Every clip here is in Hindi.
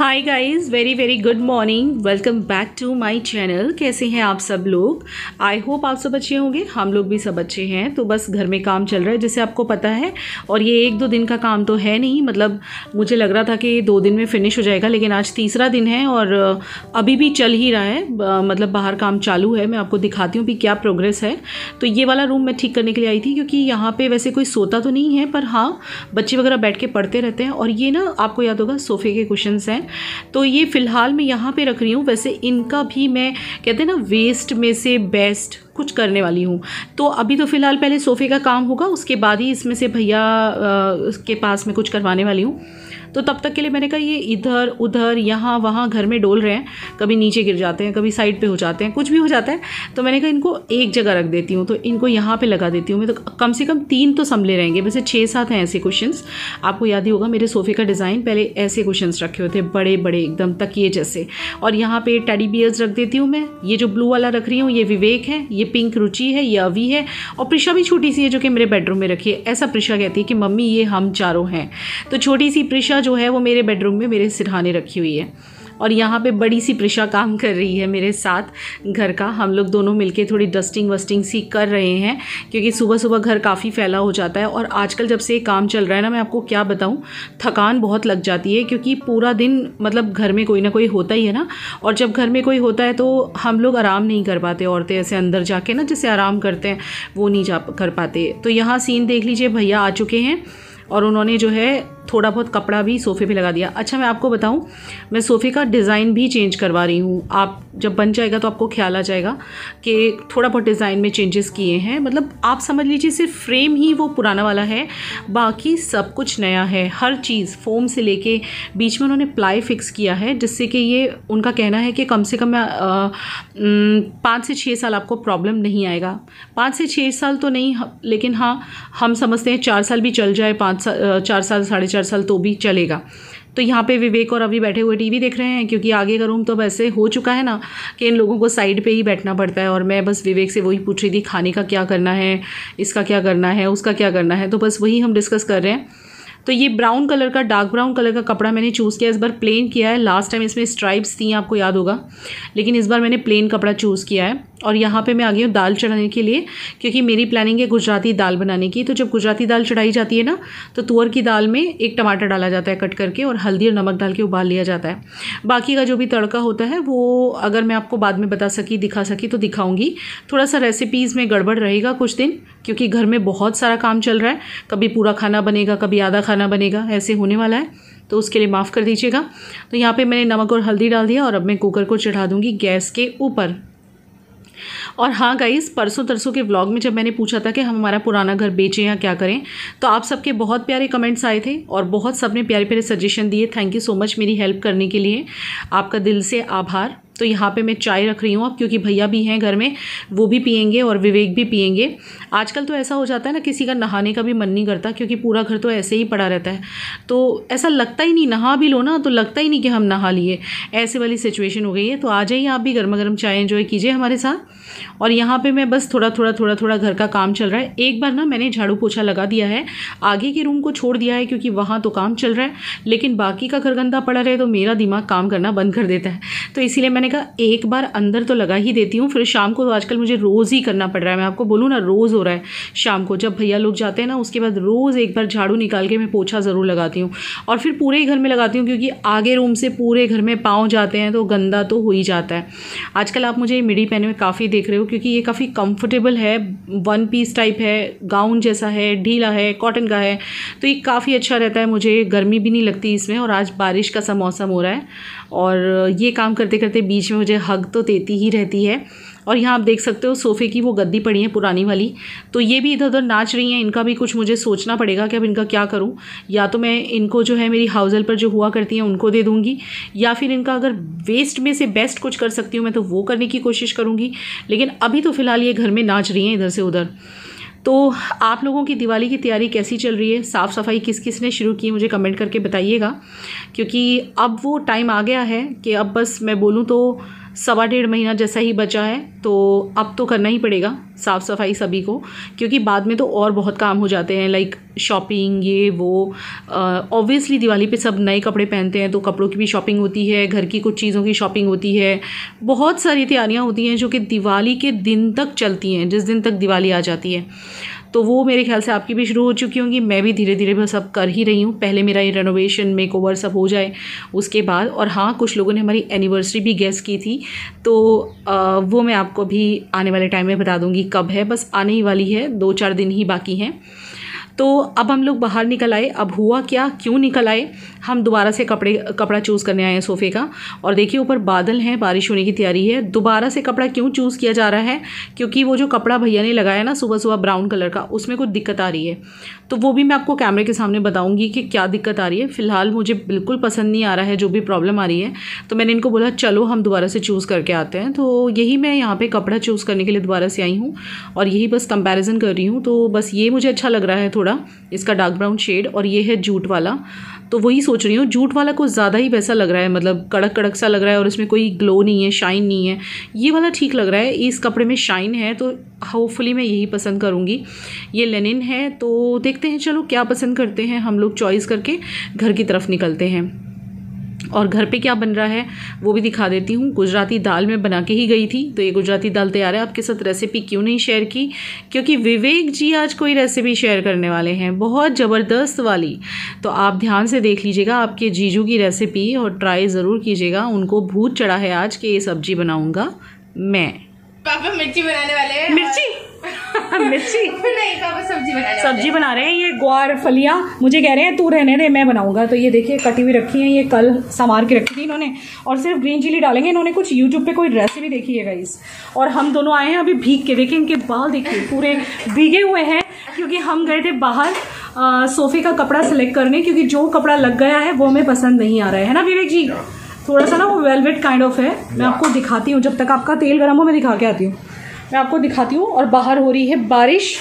Hi guys, very very good morning. Welcome back to my channel. कैसे हैं आप सब लोग? आई होप आप सब अच्छे होंगे। हम लोग भी सब अच्छे हैं। तो बस घर में काम चल रहा है जैसे आपको पता है, और ये एक दो दिन का काम तो है नहीं। मतलब मुझे लग रहा था कि 2 दिन में फिनिश हो जाएगा, लेकिन आज तीसरा दिन है और अभी भी चल ही रहा है। मतलब बाहर काम चालू है। मैं आपको दिखाती हूँ भी क्या प्रोग्रेस है। तो ये वाला रूम मैं ठीक करने के लिए आई थी, क्योंकि यहाँ पर वैसे कोई सोता तो नहीं है, पर हाँ बच्चे वगैरह बैठ के पढ़ते रहते हैं। और ये ना आपको याद होगा सोफ़े के कुशन्स हैं, तो ये फ़िलहाल मैं यहाँ पे रख रही हूँ। वैसे इनका भी मैं कहते हैं ना वेस्ट में से बेस्ट कुछ करने वाली हूँ। तो अभी तो फ़िलहाल पहले सोफ़े का काम होगा, उसके बाद ही इसमें से भैया के पास में कुछ करवाने वाली हूँ। तो तब तक के लिए मैंने कहा ये इधर उधर यहाँ वहाँ घर में डोल रहे हैं, कभी नीचे गिर जाते हैं, कभी साइड पे हो जाते हैं, कुछ भी हो जाता है। तो मैंने कहा इनको एक जगह रख देती हूँ, तो इनको यहाँ पे लगा देती हूँ मैं। तो कम से कम 3 तो संभले रहेंगे। वैसे 6-7 हैं ऐसे कुशन्स। आपको याद ही होगा मेरे सोफ़े का डिज़ाइन पहले ऐसे कुशन्स रखे हुए थे, बड़े बड़े एकदम तकिए जैसे। और यहाँ पे टेडी बियर्स रख देती हूँ मैं। ये जो ब्लू वाला रख रही हूँ ये विवेक है, ये पिंक रुचि है, ये अवी है, और प्रिशा भी छोटी सी है जो कि मेरे बेडरूम में रखी है। ऐसा प्रिशा कहती है कि मम्मी ये हम चारों हैं। तो छोटी सी प्रिशा जो है वो मेरे बेडरूम में मेरे सिरहाने रखी हुई है, और यहाँ पे बड़ी सी प्रिशा काम कर रही है मेरे साथ घर का। हम लोग दोनों मिलके थोड़ी डस्टिंग वस्टिंग सी कर रहे हैं, क्योंकि सुबह सुबह घर काफ़ी फैला हो जाता है। और आजकल जब से काम चल रहा है ना, मैं आपको क्या बताऊँ, थकान बहुत लग जाती है, क्योंकि पूरा दिन मतलब घर में कोई ना कोई होता ही है ना। और जब घर में कोई होता है तो हम लोग आराम नहीं कर पाते। औरतें ऐसे अंदर जाके ना जैसे आराम करते हैं वो नहीं जा कर पाते। तो यहाँ सीन देख लीजिए, भैया आ चुके हैं और उन्होंने जो है थोड़ा बहुत कपड़ा भी सोफ़े पे लगा दिया। अच्छा, मैं आपको बताऊं, मैं सोफ़े का डिज़ाइन भी चेंज करवा रही हूँ। आप जब बन जाएगा तो आपको ख्याल आ जाएगा कि थोड़ा बहुत डिज़ाइन में चेंजेस किए हैं। मतलब आप समझ लीजिए सिर्फ फ्रेम ही वो पुराना वाला है, बाकी सब कुछ नया है। हर चीज़ फोम से लेके बीच में उन्होंने प्लाई फिक्स किया है, जिससे कि ये उनका कहना है कि कम से कम 5 से 6 साल आपको प्रॉब्लम नहीं आएगा। 5 से 6 साल तो नहीं, लेकिन हाँ हम समझते हैं 4 साल भी चल जाए, 4 साल 4.5 साल तो भी चलेगा। तो यहाँ पे विवेक और अभी बैठे हुए टीवी देख रहे हैं, क्योंकि आगे का रूम तो वैसे हो चुका है ना कि इन लोगों को साइड पे ही बैठना पड़ता है। और मैं बस विवेक से वही पूछ रही थी, खाने का क्या करना है, इसका क्या करना है, उसका क्या करना है। तो बस वही हम डिस्कस कर रहे हैं। तो ये ब्राउन कलर का, डार्क ब्राउन कलर का कपड़ा मैंने चूज़ किया। इस बार प्लेन किया है। लास्ट टाइम इसमें स्ट्राइप्स थी, आपको याद होगा, लेकिन इस बार मैंने प्लेन कपड़ा चूज़ किया है। और यहाँ पे मैं आ गई हूँ दाल चढ़ाने के लिए, क्योंकि मेरी प्लानिंग है गुजराती दाल बनाने की। तो जब गुजराती दाल चढ़ाई जाती है ना, तो तुअर की दाल में एक टमाटर डाला जाता है कट करके, और हल्दी और नमक डाल के उबाल लिया जाता है। बाकी का जो भी तड़का होता है वो अगर मैं आपको बाद में बता सकी, दिखा सकी तो दिखाऊंगी। थोड़ा सा रेसिपीज़ में गड़बड़ रहेगा कुछ दिन, क्योंकि घर में बहुत सारा काम चल रहा है। कभी पूरा खाना बनेगा, कभी आधा खाना बनेगा, ऐसे होने वाला है। तो उसके लिए माफ़ कर दीजिएगा। तो यहाँ पे मैंने नमक और हल्दी डाल दिया, और अब मैं कुकर को चढ़ा दूँगी गैस के ऊपर। और हाँ गाइस, परसों तरसों के व्लॉग में जब मैंने पूछा था कि हम हमारा पुराना घर बेचें या क्या करें, तो आप सबके बहुत प्यारे कमेंट्स आए थे और बहुत सबने प्यारे प्यारे सजेशन दिए। थैंक यू सो मच मेरी हेल्प करने के लिए, आपका दिल से आभार। तो यहाँ पे मैं चाय रख रही हूँ अब, क्योंकि भैया भी हैं घर में, वो भी पियेंगे और विवेक भी पियेंगे। आजकल तो ऐसा हो जाता है ना, किसी का नहाने का भी मन नहीं करता, क्योंकि पूरा घर तो ऐसे ही पड़ा रहता है। तो ऐसा लगता ही नहीं, नहा भी लो ना तो लगता ही नहीं कि हम नहा लिए, ऐसे वाली सिचुएशन हो गई है। तो आ जाइए आप भी, गर्मा गर्म चाय एंजॉय कीजिए हमारे साथ। और यहाँ पे मैं बस थोड़ा थोड़ा घर का काम चल रहा है। एक बार ना मैंने झाड़ू पोछा लगा दिया है, आगे के रूम को छोड़ दिया है क्योंकि वहाँ तो काम चल रहा है, लेकिन बाकी का घर गंदा पड़ा रहे तो मेरा दिमाग काम करना बंद कर देता है। तो इसीलिए मैंने कहा एक बार अंदर तो लगा ही देती हूँ, फिर शाम को तो आजकल मुझे रोज़ ही करना पड़ रहा है। मैं आपको बोलूँ ना, रोज़ हो रहा है। शाम को जब भैया लोग जाते हैं ना, उसके बाद रोज़ एक बार झाड़ू निकाल के मैं पोछा ज़रूर लगाती हूँ, और फिर पूरे घर में लगाती हूँ, क्योंकि आगे रूम से पूरे घर में पाँव जाते हैं तो गंदा तो हो ही जाता है। आजकल आप मुझे मिडी पहने हुए काफ़ी देख रहे हो, क्योंकि ये काफ़ी कंफर्टेबल है, 1 पीस टाइप है, गाउन जैसा है, ढीला है, कॉटन का है, तो ये काफ़ी अच्छा रहता है। मुझे गर्मी भी नहीं लगती इसमें। और आज बारिश का सा मौसम हो रहा है, और ये काम करते करते बीच में मुझे हग तो देती ही रहती है। और यहाँ आप देख सकते हो सोफ़े की वो गद्दी पड़ी है पुरानी वाली, तो ये भी इधर उधर नाच रही हैं। इनका भी कुछ मुझे सोचना पड़ेगा कि अब इनका क्या करूँ। या तो मैं इनको जो है मेरी हाउस हेल्पर जो हुआ करती हैं उनको दे दूँगी, या फिर इनका अगर वेस्ट में से बेस्ट कुछ कर सकती हूँ मैं तो वो करने की कोशिश करूँगी। लेकिन अभी तो फ़िलहाल ये घर में नाच रही हैं इधर से उधर। तो आप लोगों की दिवाली की तैयारी कैसी चल रही है? साफ़ सफाई किस किस ने शुरू की, मुझे कमेंट करके बताइएगा, क्योंकि अब वो टाइम आ गया है कि अब बस मैं बोलूँ तो 1.25 महीना जैसा ही बचा है, तो अब तो करना ही पड़ेगा साफ़ सफाई सभी को, क्योंकि बाद में तो और बहुत काम हो जाते हैं, लाइक शॉपिंग ये वो। ऑब्वियसली दिवाली पे सब नए कपड़े पहनते हैं, तो कपड़ों की भी शॉपिंग होती है, घर की कुछ चीज़ों की शॉपिंग होती है, बहुत सारी तैयारियां होती हैं जो कि दिवाली के दिन तक चलती हैं, जिस दिन तक दिवाली आ जाती है। तो वो मेरे ख्याल से आपकी भी शुरू हो चुकी होंगी, मैं भी धीरे धीरे बस अब कर ही रही हूँ। पहले मेरा ये रेनोवेशन मेकओवर सब हो जाए उसके बाद। और हाँ, कुछ लोगों ने हमारी एनिवर्सरी भी गेस की थी, तो वो मैं आपको भी आने वाले टाइम में बता दूँगी कब है, बस आने ही वाली है, 2-4 दिन ही बाकी हैं। तो अब हम लोग बाहर निकल आए। अब हुआ क्या, क्यों निकल आए, हम दोबारा से कपड़ा चूज़ करने आए हैं सोफ़े का। और देखिए ऊपर बादल हैं, बारिश होने की तैयारी है। दोबारा से कपड़ा क्यों चूज़ किया जा रहा है, क्योंकि वो जो कपड़ा भैया ने लगाया ना सुबह सुबह ब्राउन कलर का, उसमें कुछ दिक्कत आ रही है। तो वो भी मैं आपको कैमरे के सामने बताऊंगी कि क्या दिक्कत आ रही है। फ़िलहाल मुझे बिल्कुल पसंद नहीं आ रहा है जो भी प्रॉब्लम आ रही है, तो मैंने इनको बोला चलो हम दोबारा से चूज़ करके आते हैं। तो यही मैं यहाँ पे कपड़ा चूज़ करने के लिए दोबारा से आई हूँ और यही बस कंपैरिजन कर रही हूँ। तो बस ये मुझे अच्छा लग रहा है थोड़ा, इसका डार्क ब्राउन शेड, और ये है जूट वाला। तो वही सोच रही हूँ, जूट वाला कुछ ज़्यादा ही वैसा लग रहा है, मतलब कड़क कड़क सा लग रहा है और इसमें कोई ग्लो नहीं है, शाइन नहीं है। ये वाला ठीक लग रहा है, इस कपड़े में शाइन है, तो होपफुली मैं यही पसंद करूँगी। ये लेनिन है, तो देखते हैं चलो क्या पसंद करते हैं हम लोग, चॉइस करके घर की तरफ निकलते हैं। और घर पे क्या बन रहा है वो भी दिखा देती हूँ। गुजराती दाल मैं बना के ही गई थी, तो ये गुजराती दाल तैयार है। आपके साथ रेसिपी क्यों नहीं शेयर की, क्योंकि विवेक जी आज कोई रेसिपी शेयर करने वाले हैं बहुत ज़बरदस्त वाली, तो आप ध्यान से देख लीजिएगा आपके जीजू की रेसिपी और ट्राई ज़रूर कीजिएगा। उनको भूत चढ़ा है आज कि ये सब्जी बनाऊँगा मैं। पापा मिर्ची बनाने वाले हैं। मिर्ची मिर्ची नहीं, पापा सब्जी बना रहे हैं। ये ग्वार फलियाँ मुझे कह रहे हैं तू रहने दे, मैं बनाऊंगा। तो ये देखिए कटी हुई रखी है, ये कल संवार के रखी थी इन्होंने, और सिर्फ ग्रीन चिली डालेंगे। इन्होंने कुछ यूट्यूब पे कोई रेसिपी देखी है गाइस, और हम दोनों आए हैं अभी भीग के। देखिए इनके बाल देखिए पूरे भीगे हुए हैं, क्योंकि हम गए थे बाहर सोफे का कपड़ा सिलेक्ट करने, क्योंकि जो कपड़ा लग गया है वो हमें पसंद नहीं आ रहा है ना विवेक जी। थोड़ा सा ना वो वेलवेट काइंड ऑफ है। मैं आपको दिखाती हूँ, जब तक आपका तेल गर्म हो मैं दिखा के आती हूँ। मैं आपको दिखाती हूँ। और बाहर हो रही है बारिश,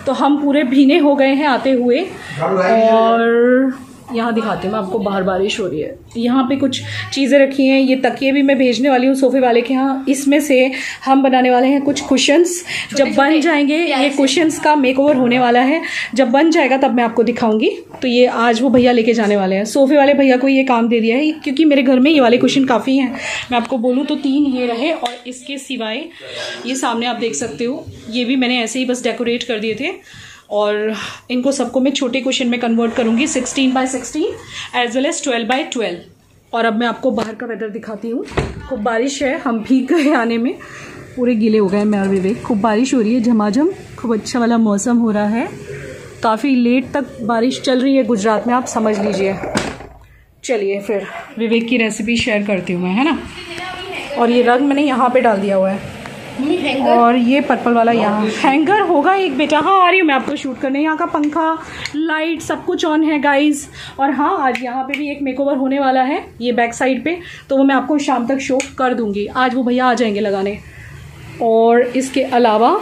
तो हम पूरे भीने हो गए हैं आते हुए। और यहाँ दिखाती हूँ मैं आपको, बाहर बारिश हो रही है। यहाँ पे कुछ चीज़ें रखी हैं, ये तकिए भी मैं भेजने वाली हूँ सोफे वाले के यहाँ। इसमें से हम बनाने वाले हैं कुछ कुशन्स, जब बन जाएंगे ये कुशन्स का मेकओवर होने वाला है। जब बन जाएगा तब मैं आपको दिखाऊंगी। तो ये आज वो भैया लेके जाने वाले हैं, सोफे वाले भैया को ये काम दे दिया है, क्योंकि मेरे घर में ये वाले कुशन काफ़ी हैं। मैं आपको बोलूँ तो 3 ये रहे, और इसके सिवाय ये सामने आप देख सकते हो, ये भी मैंने ऐसे ही बस डेकोरेट कर दिए थे। और इनको सबको मैं छोटे क्वेश्चन में कन्वर्ट करूँगी, 16x16 as well as 12x12। और अब मैं आपको बाहर का वेदर दिखाती हूँ। खूब बारिश है, हम भीग गए आने में, पूरे गीले हो गए मैं और विवेक। खूब बारिश हो रही है झमाझम, खूब अच्छा वाला मौसम हो रहा है। काफ़ी लेट तक बारिश चल रही है गुजरात में, आप समझ लीजिए। चलिए फिर विवेक की रेसिपी शेयर करती हूँ मैं, है ना। और ये रंग मैंने यहाँ पे डाल दिया हुआ है, और ये पर्पल वाला यहाँ हैंगर होगा एक बेटा। हाँ आ रही हूँ मैं आपको शूट करने। यहाँ का पंखा लाइट सब कुछ ऑन है गाइज। और हाँ आज यहाँ पे भी एक मेकओवर होने वाला है, ये बैक साइड पे, तो वो मैं आपको शाम तक शो कर दूंगी। आज वो भैया आ जाएंगे लगाने। और इसके अलावा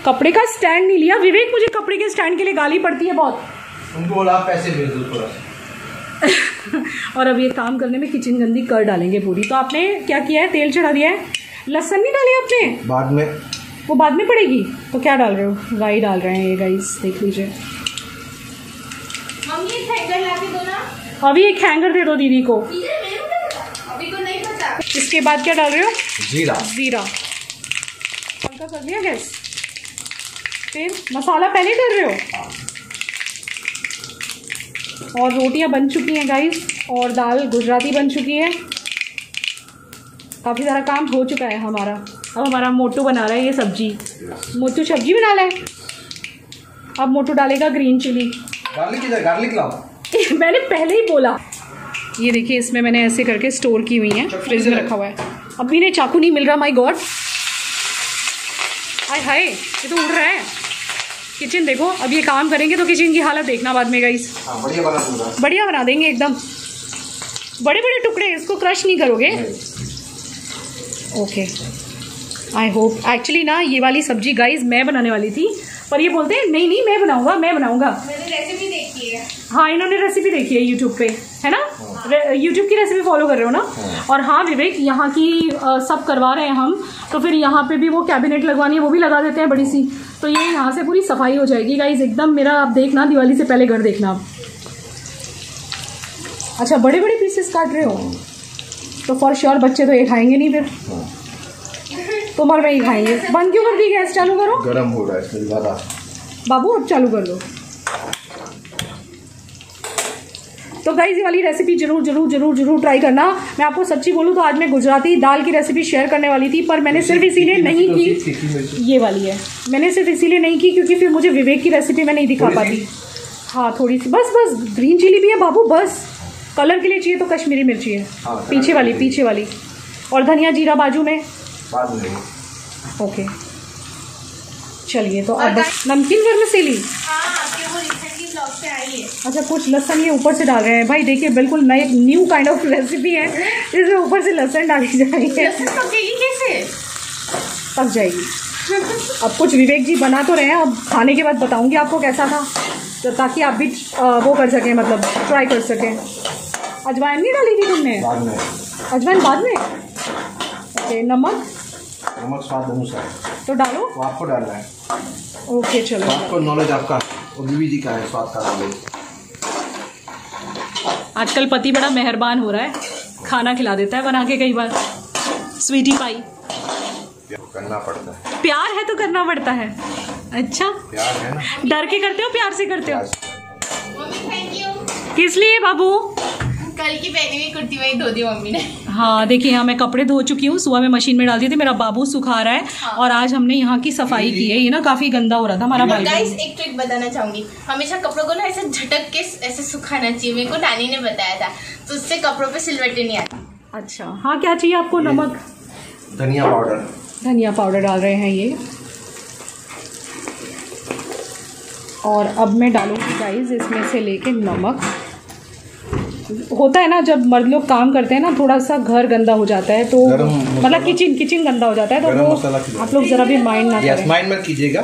कपड़े का स्टैंड नहीं लिया विवेक, मुझे कपड़े के स्टैंड के लिए गाली पड़ती है बहुत। उनको बोला आप पैसे भेज दो थोड़ा सा। और अब ये काम करने में किचन गंदी कर डालेंगे पूरी। तो आपने क्या किया है, तेल चढ़ा दिया है, लहसुन नहीं डाली आपने, बाद में वो बाद में पड़ेगी। तो क्या डाल रहे हो, राई डाल रहे हैं ये गाइस, देख लीजिए। मम्मी एक हैंगर ला के दो ना। अभी एक हैंगर दे दो दीदी को। अभी तो नहीं पता। इसके बाद क्या डाल रहे हो, जीरा। जीरा हल्का कर दिया गैस, फिर मसाला पहले कर रहे हो। और रोटियां बन चुकी हैं गाइस, और दाल गुजराती बन चुकी है। काफ़ी सारा काम हो चुका है हमारा। अब हमारा मोटू बना रहा है ये सब्जी। मोटू सब्जी बना रहा है, अब मोटू डालेगा ग्रीन चिली। गार्लिक इधर, गार्लिक लाओ। मैंने पहले ही बोला। ये देखिए इसमें मैंने ऐसे करके स्टोर की हुई हैं, फ्रिज में रखा हुआ है। अभी नहीं, चाकू नहीं मिल रहा, माय गॉड। आय हाय, ये तो उड़ रहा है। किचन देखो, अब ये काम करेंगे तो किचन की हालत देखना बाद में गाइस। बढ़िया बना देंगे एकदम, बड़े बड़े टुकड़े, इसको क्रश नहीं करोगे। Okay, I hope. एक्चुअली ना ये वाली सब्जी गाइस मैं बनाने वाली थी, पर ये बोलते हैं नहीं नहीं मैं बनाऊंगा। मैंने रेसिपी देखी देखी है। हाँ, इन्होंने रेसिपी देखी है यूट्यूब पे, है ना? यूट्यूब की रेसिपी फॉलो कर रहे हो ना? और हाँ विवेक, यहाँ की सब करवा रहे हैं हम, तो फिर यहाँ पे भी वो कैबिनेट लगवानी है, वो भी लगा देते हैं बड़ी सी, तो ये यहाँ से पूरी सफाई हो जाएगी गाइज एकदम। मेरा आप देखना, दिवाली से पहले घर देखना आप। अच्छा, बड़े बड़े पीसेस काट रहे हो तो फॉर श्योर बच्चे तो ये खाएंगे नहीं, फिर तुम और मैं ही खाएंगे। बंद क्यों कर दी? गैस चालू करो। गरम हो रहा है इसमें ज़्यादा। बाबू अब चालू कर लो। तो गाइस ये वाली रेसिपी जरूर जरूर जरूर जरूर ट्राई करना। मैं आपको सच्ची बोलूँ तो आज मैं गुजराती दाल की रेसिपी शेयर करने वाली थी, पर मैंने सिर्फ इसीलिए नहीं की, ये वाली है, मैंने सिर्फ इसीलिए नहीं की क्योंकि फिर मुझे विवेक की रेसिपी मैं नहीं दिखा पाती। हाँ थोड़ी सी, बस बस ग्रीन चिली भी है बाबू, बस कलर के लिए चाहिए तो कश्मीरी मिर्ची है, पीछे वाली, और धनिया जीरा बाजू में बाद में। ओके चलिए, तो अब नमकीन वर्मिसेली। हाँ, आपके वो रिसेंटली ब्लॉग पे आई है। अच्छा, कुछ लहसुन ये ऊपर से डाल रहे हैं भाई, देखिए बिल्कुल नए न्यू काइंड ऑफ रेसिपी है, इसमें ऊपर से लहसुन डाली जाएगी। पकेगी कैसे? पक जाएगी। अब कुछ विवेक जी बना तो रहे हैं, अब खाने के बाद बताऊंगी आपको कैसा था, तो ताकि आप भी वो कर सकें, मतलब ट्राई कर सकें। अजवाइन नहीं डाली थी तुमने? बाद में। अजवाइन बाद में? ओके, नमक स्वाद अनुसार तो डालो, वो आपको डालना है। ओके चलो, तो आपको नॉलेज आपका और बीवी जी का है, स्वाद का नॉलेज। आजकल पति बड़ा मेहरबान हो रहा है, खाना खिला देता है बना के, कई बार स्वीटी पाई। करना पड़ता है, प्यार है तो करना पड़ता है। अच्छा, प्यार है ना। डर के करते हो प्यार से करते हो? Mummy thank you. किस लिए बाबू? कल की पहनी हुई कुर्ती वही धो दी मम्मी ने। हाँ देखिए, यहाँ मैं कपड़े धो चुकी हूँ, सुबह में मशीन में डाल दी थी, मेरा बाबू सुखा रहा है। और आज हमने यहाँ की सफाई की है, ये ना काफी गंदा हो रहा था हमारा भाई। गाइस एक ट्रिक बताना चाहूंगी, हमेशा कपड़ों को ना ऐसे झटक के ऐसे सुखाना चाहिए, मेरे को नानी ने बताया था, तो उससे कपड़ों पे सिलवटें नहीं आती। अच्छा हाँ, क्या चाहिए आपको? नमक, धनिया पाउडर, धनिया पाउडर डाल रहे हैं ये। और अब मैं डालूंगी गाइस इसमें से लेके नमक। होता है ना जब मर्द लोग काम करते हैं ना, थोड़ा सा घर गंदा हो जाता है, तो मतलब किचन गंदा हो जाता है, तो वो आप लोग जरा भी माइंड ना करें। माइंड मत कीजिएगा।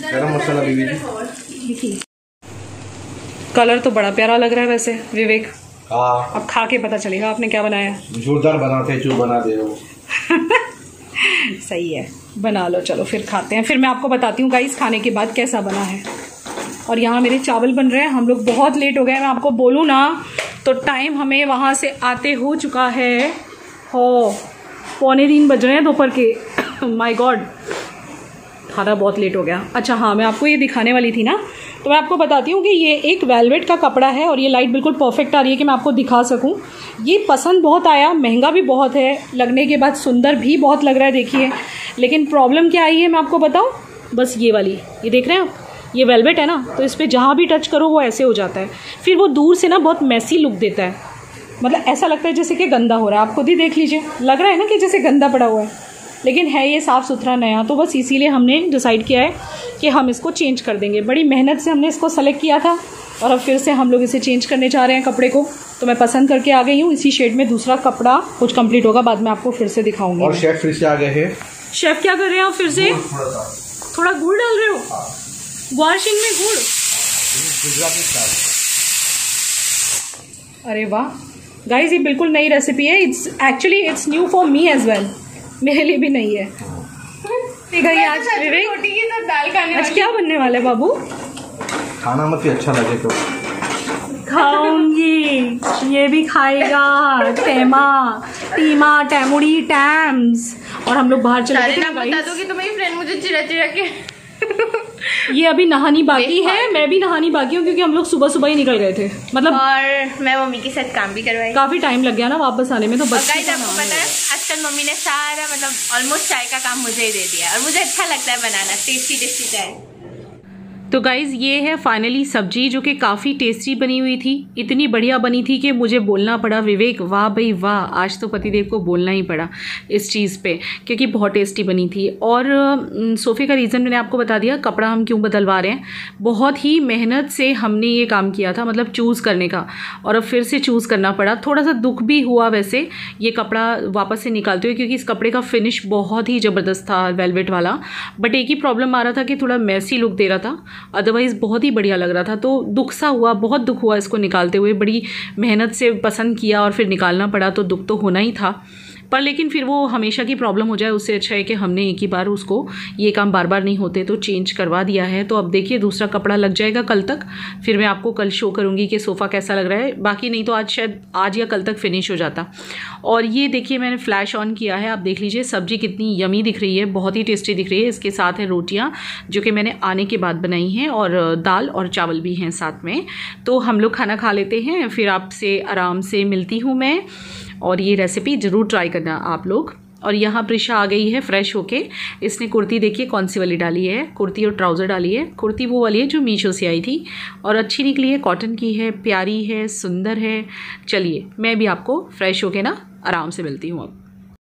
गरम मसाला बीवी जी। कलर तो बड़ा प्यारा लग रहा है वैसे विवेक। हाँ, अब खा के पता चलेगा आपने क्या बनाया। जोरदार बनाते, जो बना दे वो। सही है, बना लो, चलो फिर खाते हैं, फिर मैं आपको बताती हूँ गाइस खाने के बाद कैसा बना है। और यहाँ मेरे चावल बन रहे हैं, हम लोग बहुत लेट हो गए, मैं आपको बोलूँ ना तो टाइम हमें वहाँ से आते हो चुका है, हो 2:45 बज रहे हैं दोपहर के। माय गॉड, खाना बहुत लेट हो गया। अच्छा हाँ, मैं आपको ये दिखाने वाली थी ना, तो मैं आपको बताती हूँ कि ये एक वेलवेट का कपड़ा है, और ये लाइट बिल्कुल परफेक्ट आ रही है कि मैं आपको दिखा सकूँ। ये पसंद बहुत आया, महंगा भी बहुत है, लगने के बाद सुंदर भी बहुत लग रहा है, देखिए। लेकिन प्रॉब्लम क्या आई है मैं आपको बताऊँ, बस ये वाली, ये देख रहे हैं आप, ये वेलवेट है ना, तो इस पर जहाँ भी टच करो वो ऐसे हो जाता है, फिर वो दूर से ना बहुत मैसी लुक देता है, मतलब ऐसा लगता है जैसे कि गंदा हो रहा है। आप खुद ही देख लीजिए, लग रहा है ना कि जैसे गंदा पड़ा हुआ है, लेकिन है ये साफ़ सुथरा नया। तो बस इसीलिए हमने डिसाइड किया है कि हम इसको चेंज कर देंगे। बड़ी मेहनत से हमने इसको सेलेक्ट किया था, और अब फिर से हम लोग इसे चेंज करने जा रहे हैं कपड़े को। तो मैं पसंद करके आ गई हूँ, इसी शेड में दूसरा कपड़ा कुछ कंप्लीट होगा, बाद में आपको फिर से दिखाऊंगी। और शेफ फिर से आ गए हैं। शेफ क्या कर रहे हैं आप फिर से? थोड़ा गुड़ डाल रहे हो? वॉशिंग में गुड़? गुजराती स्टाइल। अरे वाह गाइस, ये बिल्कुल नई रेसिपी है, it's new for me as well, मेरे लिए भी नहीं है। ठीक है, आज विवेक रोटी की तो दाल खाने आज क्या बनने वाला है बाबू? खाना मत ही अच्छा लगे तो खाऊंगी, ये भी खाएगा, टीमा टैमुड़ी टैम्स। और हम लोग बाहर चले गए थे ना बता गाइस, दो कि तुम्हारी फ्रेंड मुझे चिड़ा के ये अभी नहानी बाकी है, मैं भी नहानी बाकी हूँ, क्योंकि हम लोग सुबह सुबह ही निकल गए थे, मतलब और मैं मम्मी के साथ काम भी करवाई, काफी टाइम लग गया ना वापस आने में। तो बच्चे गाइस आपको पता है आजकल मम्मी ने सारा मतलब ऑलमोस्ट चाय का काम मुझे ही दे दिया, और मुझे अच्छा लगता है बनाना, टेस्टी टेस्टी चाय। तो गाइज़ ये है फाइनली सब्जी, जो कि काफ़ी टेस्टी बनी हुई थी, इतनी बढ़िया बनी थी कि मुझे बोलना पड़ा विवेक वाह भाई वाह, आज तो पतिदेव को बोलना ही पड़ा इस चीज़ पे, क्योंकि बहुत टेस्टी बनी थी। और सोफ़े का रीज़न मैंने आपको बता दिया, कपड़ा हम क्यों बदलवा रहे हैं। बहुत ही मेहनत से हमने ये काम किया था, मतलब चूज़ करने का, और अब फिर से चूज़ करना पड़ा। थोड़ा सा दुख भी हुआ वैसे ये कपड़ा वापस से निकालते हुए, क्योंकि इस कपड़े का फिनिश बहुत ही ज़बरदस्त था वेलवेट वाला, बट एक ही प्रॉब्लम आ रहा था कि थोड़ा मैसी लुक दे रहा था। अदरवाइज़ बहुत ही बढ़िया लग रहा था। तो दुख सा हुआ, बहुत दुख हुआ इसको निकालते हुए, बड़ी मेहनत से पसंद किया और फिर निकालना पड़ा, तो दुख तो होना ही था। पर लेकिन फिर वो हमेशा की प्रॉब्लम हो जाए, उससे अच्छा है कि हमने एक ही बार उसको, ये काम बार बार नहीं होते, तो चेंज करवा दिया है। तो अब देखिए दूसरा कपड़ा लग जाएगा कल तक, फिर मैं आपको कल शो करूँगी कि सोफ़ा कैसा लग रहा है। बाकी नहीं तो आज शायद आज या कल तक फिनिश हो जाता। और ये देखिए मैंने फ्लैश ऑन किया है, आप देख लीजिए सब्ज़ी कितनी यमी दिख रही है, बहुत ही टेस्टी दिख रही है। इसके साथ है रोटियाँ जो कि मैंने आने के बाद बनाई हैं, और दाल और चावल भी हैं साथ में। तो हम लोग खाना खा लेते हैं, फिर आपसे आराम से मिलती हूँ मैं। और ये रेसिपी ज़रूर ट्राई करना आप लोग। और यहाँ प्रिशा आ गई है फ्रेश होके। इसने कुर्ती देखिए कौन सी वाली डाली है, कुर्ती और ट्राउज़र डाली है। कुर्ती वो वाली है जो मीशो से आई थी और अच्छी निकली है, कॉटन की है, प्यारी है, सुंदर है। चलिए मैं भी आपको फ्रेश होके ना आराम से मिलती हूँ अब।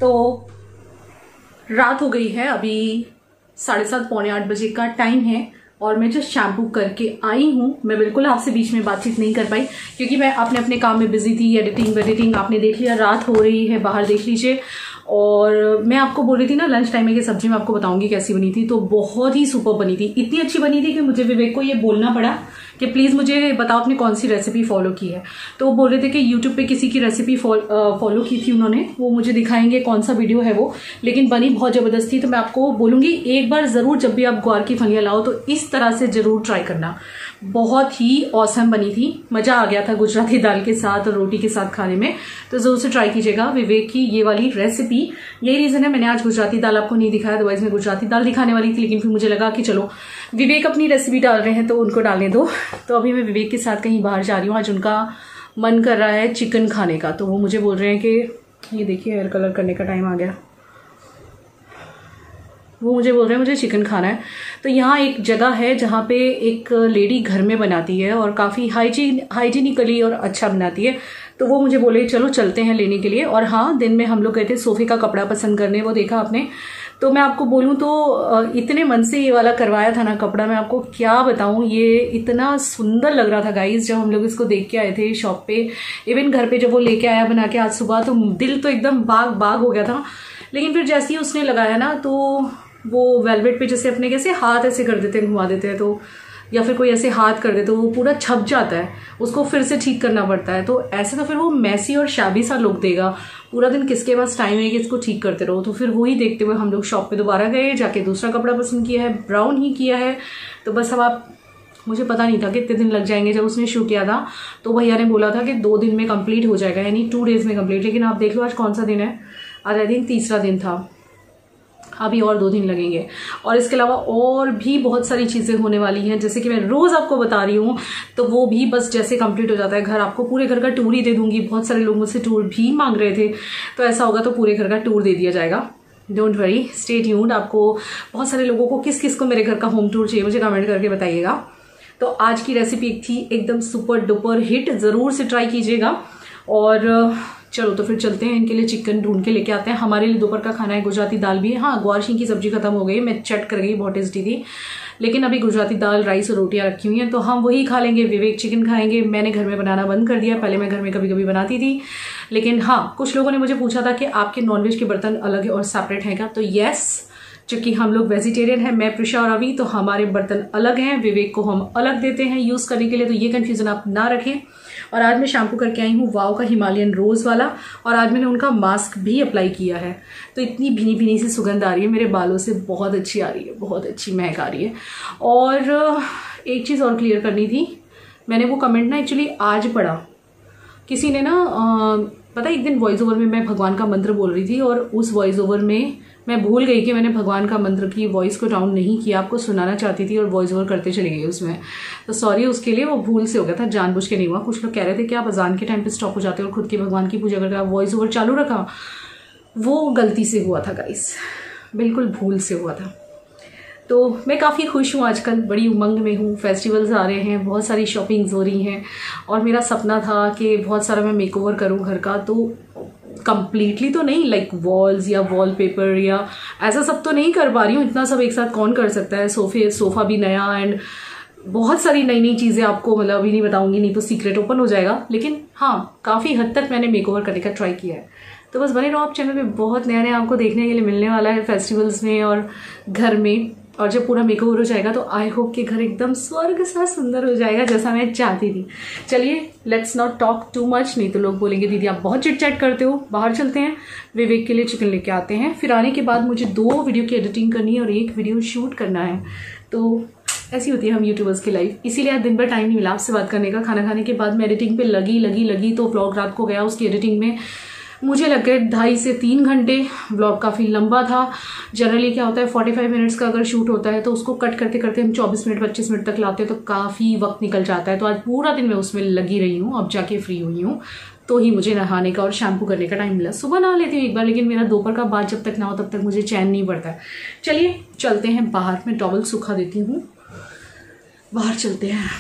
तो रात हो गई है, अभी 7:30 पौने 8 बजे का टाइम है और मैं जस्ट शैम्पू करके आई हूँ। मैं बिल्कुल आपसे बीच में बातचीत नहीं कर पाई क्योंकि मैं अपने काम में बिजी थी। एडिटिंग आपने देख लिया, रात हो रही है, बाहर देख लीजिए। और मैं आपको बोल रही थी ना लंच टाइम में कि सब्जी मैं आपको बताऊंगी कैसी बनी थी, तो बहुत ही सुपर बनी थी। इतनी अच्छी बनी थी कि मुझे विवेक को ये बोलना पड़ा कि प्लीज़ मुझे बताओ आपने कौन सी रेसिपी फॉलो की है। तो वो बोल रहे थे कि यूट्यूब पे किसी की रेसिपी फॉलो की थी उन्होंने, वो मुझे दिखाएंगे कौन सा वीडियो है वो, लेकिन बनी बहुत ज़बरदस्त थी। तो मैं आपको बोलूँगी एक बार ज़रूर जब भी आप ग्वार की फलियाँ लाओ तो इस तरह से ज़रूर ट्राई करना। बहुत ही ऑसम बनी थी, मज़ा आ गया था गुजराती दाल के साथ और रोटी के साथ खाने में। तो ज़रूर से ट्राई कीजिएगा विवेक की ये वाली रेसिपी। यही रीज़न है मैंने आज गुजराती दाल आपको नहीं दिखाया, अदरवाइज मैं गुजराती दाल दिखाने वाली थी, लेकिन फिर मुझे लगा कि चलो विवेक अपनी रेसिपी डाल रहे हैं तो उनको डालने दो। तो अभी मैं विवेक के साथ कहीं बाहर जा रही हूँ। आज उनका मन कर रहा है चिकन खाने का, तो वो मुझे बोल रहे हैं कि ये देखिए हेयर कलर करने का टाइम आ गया, वो मुझे बोल रहे हैं मुझे चिकन खाना है। तो यहाँ एक जगह है जहाँ पे एक लेडी घर में बनाती है और काफ़ी हाइजीनिकली और अच्छा बनाती है। तो वो मुझे बोले चलो चलते हैं लेने के लिए। और हाँ, दिन में हम लोग गए थे सोफे का कपड़ा पसंद करने, वो देखा आपने। तो मैं आपको बोलूँ तो इतने मन से ये वाला करवाया था ना कपड़ा, मैं आपको क्या बताऊँ, ये इतना सुंदर लग रहा था गाइज। जब हम लोग इसको देख के आए थे शॉप पे, इवन घर पे जब वो लेके आया बना के आज सुबह, तो दिल तो एकदम बाग हो गया था। लेकिन फिर जैसे ही उसने लगाया ना, तो वो वेलवेट पे जैसे अपने कैसे हाथ ऐसे कर देते हैं, घुमा देते हैं, तो या फिर कोई ऐसे हाथ कर दे तो वो पूरा छप जाता है, उसको फिर से ठीक करना पड़ता है। तो ऐसे तो फिर वो मैसी और शैबी सा लुक देगा। पूरा दिन किसके पास टाइम है कि इसको ठीक करते रहो। तो फिर वही देखते हुए हम लोग शॉप पे दोबारा गए, जाके दूसरा कपड़ा पसंद किया है, ब्राउन ही किया है। तो बस अब आप, मुझे पता नहीं था कि कितने दिन लग जाएंगे। जब उसने शूट किया था तो भैया ने बोला था कि 2 दिन में कंप्लीट हो जाएगा, यानी 2 डेज में कंप्लीट। लेकिन आप देख लो आज कौन सा दिन है, आज आई थिंक तीसरा दिन था, अभी और 2 दिन लगेंगे। और इसके अलावा और भी बहुत सारी चीज़ें होने वाली हैं, जैसे कि मैं रोज़ आपको बता रही हूँ। तो वो भी बस जैसे कंप्लीट हो जाता है घर, आपको पूरे घर का टूर ही दे दूंगी। बहुत सारे लोग मुझसे टूर भी मांग रहे थे, तो ऐसा होगा तो पूरे घर का टूर दे दिया जाएगा। Don't worry, stay tuned. आपको बहुत सारे लोगों को किस किस को मेरे घर का होम टूर चाहिए मुझे कमेंट करके बताइएगा। तो आज की रेसिपी थी एकदम सुपर डुपर हिट, ज़रूर से ट्राई कीजिएगा। और चलो तो फिर चलते हैं, इनके लिए चिकन ढूंढ के लेके आते हैं। हमारे लिए दोपहर का खाना है, गुजराती दाल भी है। हाँ, ग्वारशी की सब्जी खत्म हो गई, मैं चट कर गई, बहुत टेस्टी थी। लेकिन अभी गुजराती दाल, राइस और रोटियां रखी हुई हैं, तो हम वही खा लेंगे। विवेक चिकन खाएंगे। मैंने घर में बनाना बंद कर दिया, पहले मैं घर में कभी कभी बनाती थी। लेकिन हाँ, कुछ लोगों ने मुझे पूछा था कि आपके नॉनवेज के बर्तन अलग है और सेपरेट है क्या, तो येस, चूंकि हम लोग वेजिटेरियन हैं, मैं प्रिशा और अभी, तो हमारे बर्तन अलग हैं। विवेक को हम अलग देते हैं यूज़ करने के लिए, तो ये कन्फ्यूजन आप ना रखें। और आज मैं शैम्पू करके आई हूँ वाव का हिमालयन रोज़ वाला, और आज मैंने उनका मास्क भी अप्लाई किया है। तो इतनी भीनी भीनी सी सुगंध आ रही है मेरे बालों से, बहुत अच्छी आ रही है, बहुत अच्छी महक आ रही है। और एक चीज़ और क्लियर करनी थी, मैंने वो कमेंट ना एक्चुअली आज पढ़ा, किसी ने ना पता एक दिन वॉइस ओवर में मैं भगवान का मंत्र बोल रही थी, और उस वॉइस ओवर में मैं भूल गई कि मैंने भगवान का मंत्र की वॉइस को डाउन नहीं किया, आपको सुनाना चाहती थी और वॉइस ओवर करते चली गई उसमें। तो सॉरी उसके लिए, वो भूल से हो गया था, जानबूझ के नहीं हुआ। कुछ लोग कह रहे थे कि आप अजान के टाइम पे स्टॉप हो जाते हो और खुद की भगवान की पूजा करके आप वॉइस ओवर चालू रखा, वो गलती से हुआ था गाइस, बिल्कुल भूल से हुआ था। तो मैं काफ़ी खुश हूँ आजकल, बड़ी उमंग में हूँ। फेस्टिवल्स आ रहे हैं, बहुत सारी शॉपिंग्स हो रही हैं, और मेरा सपना था कि बहुत सारा मैं मेकओवर करूँ घर का। तो कंप्लीटली तो नहीं, लाइक वॉल्स या वॉलपेपर या ऐसा सब तो नहीं कर पा रही हूँ, इतना सब एक साथ कौन कर सकता है। सोफा भी नया, एंड बहुत सारी नई नई चीज़ें आपको मतलब अभी नहीं बताऊंगी, नहीं तो सीक्रेट ओपन हो जाएगा। लेकिन हाँ, काफ़ी हद तक मैंने मेकओवर करने का ट्राई किया है। तो बस बने रहो आप चैनल पे, बहुत नया नया आपको देखने के लिए मिलने वाला है फेस्टिवल्स में और घर में। और जब पूरा मेकओवर हो जाएगा तो आई होप कि घर एकदम स्वर्ग सा सुंदर हो जाएगा जैसा मैं चाहती थी। चलिए let's not talk too much, नहीं तो लोग बोलेंगे दीदी आप बहुत चिट चैट करते हो। बाहर चलते हैं, विवेक के लिए चिकन लेके आते हैं। फिर आने के बाद मुझे 2 वीडियो की एडिटिंग करनी है और 1 वीडियो शूट करना है। तो ऐसी होती है हम यूट्यूबर्स की लाइफ। इसीलिए आज दिन भर टाइम नहीं मिला आपसे बात करने का। खाना खाने के बाद मैं एडिटिंग पे लगी तो व्लॉग रात को गया। उसकी एडिटिंग में मुझे लग गए 2.5 से 3 घंटे। व्लॉग काफ़ी लंबा था। जनरली क्या होता है 45 मिनट्स का अगर शूट होता है तो उसको कट करते करते हम 24 मिनट 25 मिनट तक लाते हैं, तो काफ़ी वक्त निकल जाता है। तो आज पूरा दिन मैं उसमें लगी रही हूँ। अब जाके फ्री हुई हूँ तो ही मुझे नहाने का और शैम्पू करने का टाइम मिला। सुबह नहा लेती हूँ एक बार, लेकिन मेरा दोपहर का बाद जब तक ना हो तब तक मुझे चैन नहीं पड़ता है। चलिए चलते हैं बाहर, मैं टॉवल सूखा देती हूँ, बाहर चलते हैं,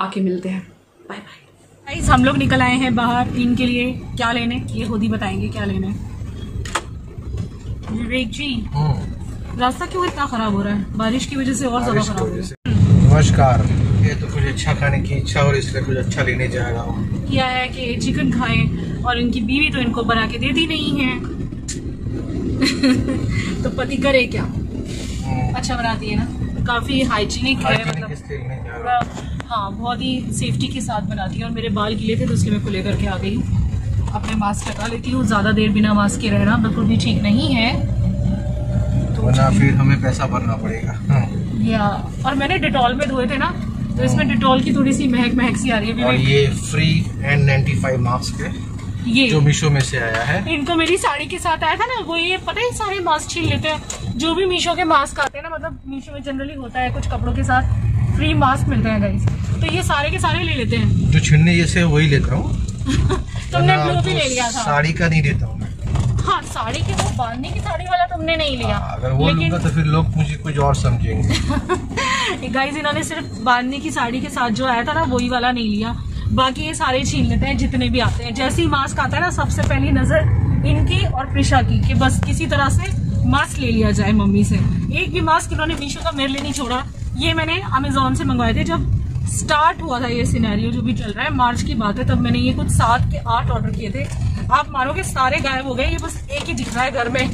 आके मिलते हैं। Bye bye. गाइस हम लोग निकल आए हैं बाहर इनके लिए क्या लेने, ये खुद ही बताएंगे क्या लेने। विवेक जी रास्ता क्यों इतना खराब हो रहा है? बारिश की वजह से और ज्यादा खराब हो रहा है। नमस्कार, ये तो कुछ अच्छा खाने की इच्छा और इसलिए कुछ अच्छा लेने जा रहा हूँ। किया है कि चिकन खाएं और इनकी बीवी तो इनको बना के देती नहीं है तो पति करे क्या? अच्छा बनाती है ना, काफी हाइजीनिक है, मतलब हाँ बहुत ही सेफ्टी के साथ बनाती है। और मेरे बाल गीले थे तो इसलिए मैं खुले करके आ गई हूँ। अपने मास्क लगा लेती हूँ, ज़्यादा देर बिना मास्क के रहना बिल्कुल भी ठीक नहीं है, तो वरना फिर हमें पैसा भरना पड़ेगा। या और मैंने डिटॉल में धोए थे ना, तो इसमें डिटॉल की थोड़ी सी महक सी आ रही है। और ये फ्री N95 मास्क है, ये जो मीशो में से आया है। इनको मेरी साड़ी के साथ आया था ना, वो ये पता है सारे मास्क छीन लेते हैं। जो भी मीशो के मास्क आते हैं ना, मतलब मीशो में जनरली होता है कुछ कपड़ों के साथ फ्री मास्क मिलते हैं गाइस, तो ये सारे के सारे ले लेते हैं। जो छिड़ने जैसे वही लेता हूँ तुमने ब्लू भी ले लिया था। साड़ी का नहीं लेता हूँ मैं। हाँ साड़ी के वो बांधने की साड़ी वाला तुमने नहीं लिया। अगर वो लूंगा तो फिर लोग मुझे कुछ और समझेंगे। गाइस इन्होंने सिर्फ बांधने की साड़ी के साथ जो आया था ना वही वाला नहीं लिया, बाकी ये सारे छीन लेते हैं जितने भी आते हैं। जैसे ही मास्क आता है ना, सबसे पहली नजर इनकी और प्रिशा की कि बस किसी तरह से मास्क ले लिया जाए मम्मी से। एक भी मास्क इन्होंने मीशो का मेरे लिए नहीं छोड़ा। ये मैंने अमेजोन से मंगवाए थे जब स्टार्ट हुआ था ये सिनेरियो जो भी चल रहा है, मार्च की बात है, तब मैंने ये कुछ 7 के 8 ऑर्डर किए थे। आप मानोगे सारे गायब हो गए, ये बस एक ही दिख रहा है घर में।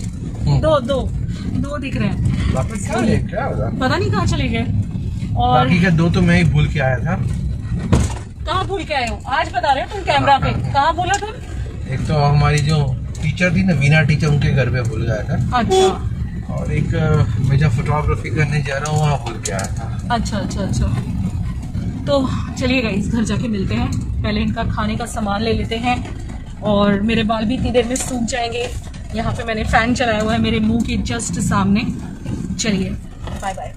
दो दिख रहे हैं, पता नहीं कहाँ चले गए। और बाकी का 2 तो मैं ही भूल के आया था। कहाँ भूल के आए हो? आज बता रहे हो तुम कैमरा पे, कहाँ भूला तुम? एक तो हमारी जो टीचर थी ना, वीना टीचर, उनके घर पे भूल गया था। अच्छा। और एक मैं जब फोटोग्राफी करने जा रहा हूँ वहाँ भूल के आया था। अच्छा। तो चलिए गाइस घर जाके मिलते हैं, पहले इनका खाने का सामान ले लेते हैं और मेरे बाल भी इतनी देर में सूख जाएंगे। यहाँ पे मैंने फैन चलाया हुआ है मेरे मुंह के जस्ट सामने। चलिए बाय बाय।